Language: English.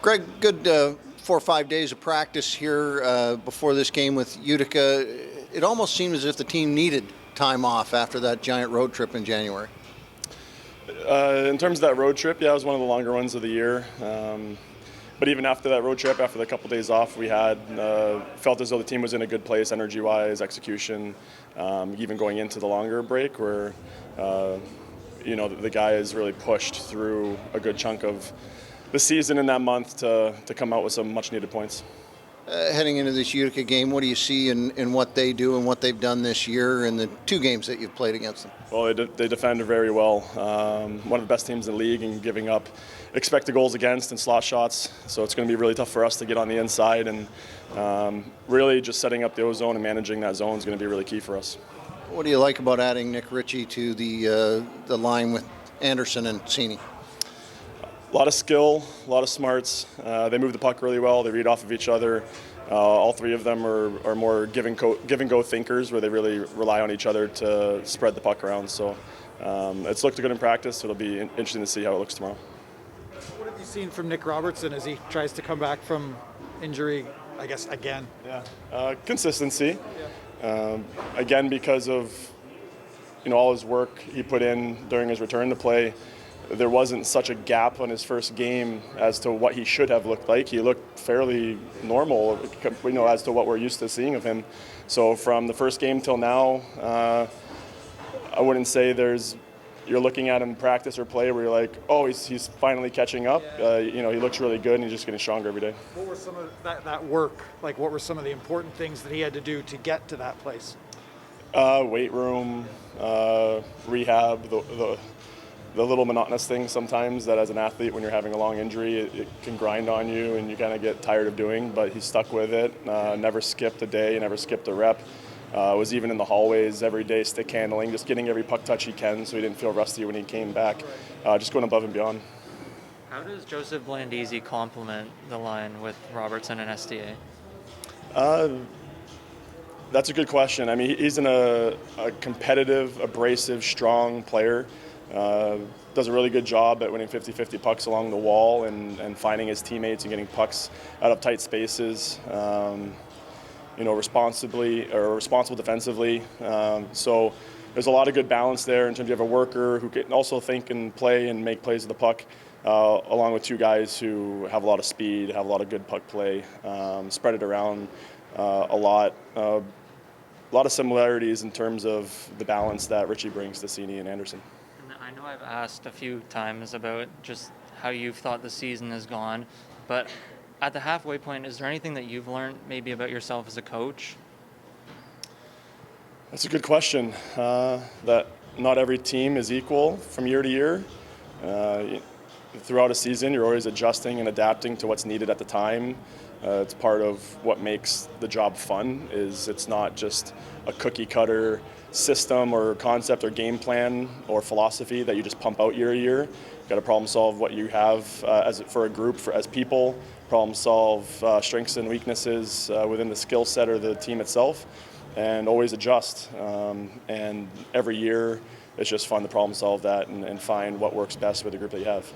Greg, good 4 or 5 days of practice here before this game with Utica. It almost seemed as if the team needed time off after that giant road trip in January. In terms of that road trip, yeah, it was one of the longer ones of the year. But even after that road trip, after the couple days off we had, felt as though the team was in a good place energy-wise, execution, even going into the longer break where, the guys really pushed through a good chunk of the season in that month to come out with some much-needed points. Heading into this Utica game, what do you see in what they do and what they've done this year in the 2 games that you've played against them? Well, they defend very well. One of the best teams in the league in giving up expected goals against and slot shots. So it's going to be really tough for us to get on the inside. And really just setting up the O-zone and managing that zone is going to be really key for us. What do you like about adding Nick Ritchie to the line with Anderson and Cini? A lot of skill, a lot of smarts. They move the puck really well. They read off of each other. All 3 of them are more give and go thinkers, where they really rely on each other to spread the puck around. So it's looked good in practice. It'll be interesting to see how it looks tomorrow. What have you seen from Nick Robertson as he tries to come back from injury, I guess, again? Yeah, consistency. Yeah. Again, because of all his work he put in during his return to play. There wasn't such a gap on his first game as to what he should have looked like. He looked fairly normal, as to what we're used to seeing of him. So from the first game till now, I wouldn't say you're looking at him practice or play where you're like, oh, he's finally catching up. He looks really good and he's just getting stronger every day. What were some of that work? Like, what were some of the important things that he had to do to get to that place? Weight room, rehab, the little monotonous things sometimes that as an athlete when you're having a long injury it can grind on you and you kind of get tired of doing, but he stuck with it, never skipped a day, never skipped a rep, was even in the hallways every day, stick handling, just getting every puck touch he can so he didn't feel rusty when he came back, just going above and beyond. How does Joseph Blandisi complement the line with Robertson and SDA? That's a good question. I mean, he's a competitive, abrasive, strong player. Does a really good job at winning 50-50 pucks along the wall and finding his teammates and getting pucks out of tight spaces, responsible defensively. So there's a lot of good balance there in terms of you have a worker who can also think and play and make plays with the puck, along with 2 guys who have a lot of speed, have a lot of good puck play, spread it around a lot. A lot of similarities in terms of the balance that Ritchie brings to Cini and Anderson. I know I've asked a few times about just how you've thought the season has gone, but at the halfway point, is there anything that you've learned maybe about yourself as a coach? That's a good question. That not every team is equal from year to year. Throughout a season, you're always adjusting and adapting to what's needed at the time. It's part of what makes the job fun. It's not just a cookie cutter system or concept or game plan or philosophy that you just pump out year to year. You've got to problem solve what you have for a group, as people, problem solve strengths and weaknesses within the skill set or the team itself, and always adjust. And every year it's just fun to problem solve that and find what works best with the group that you have.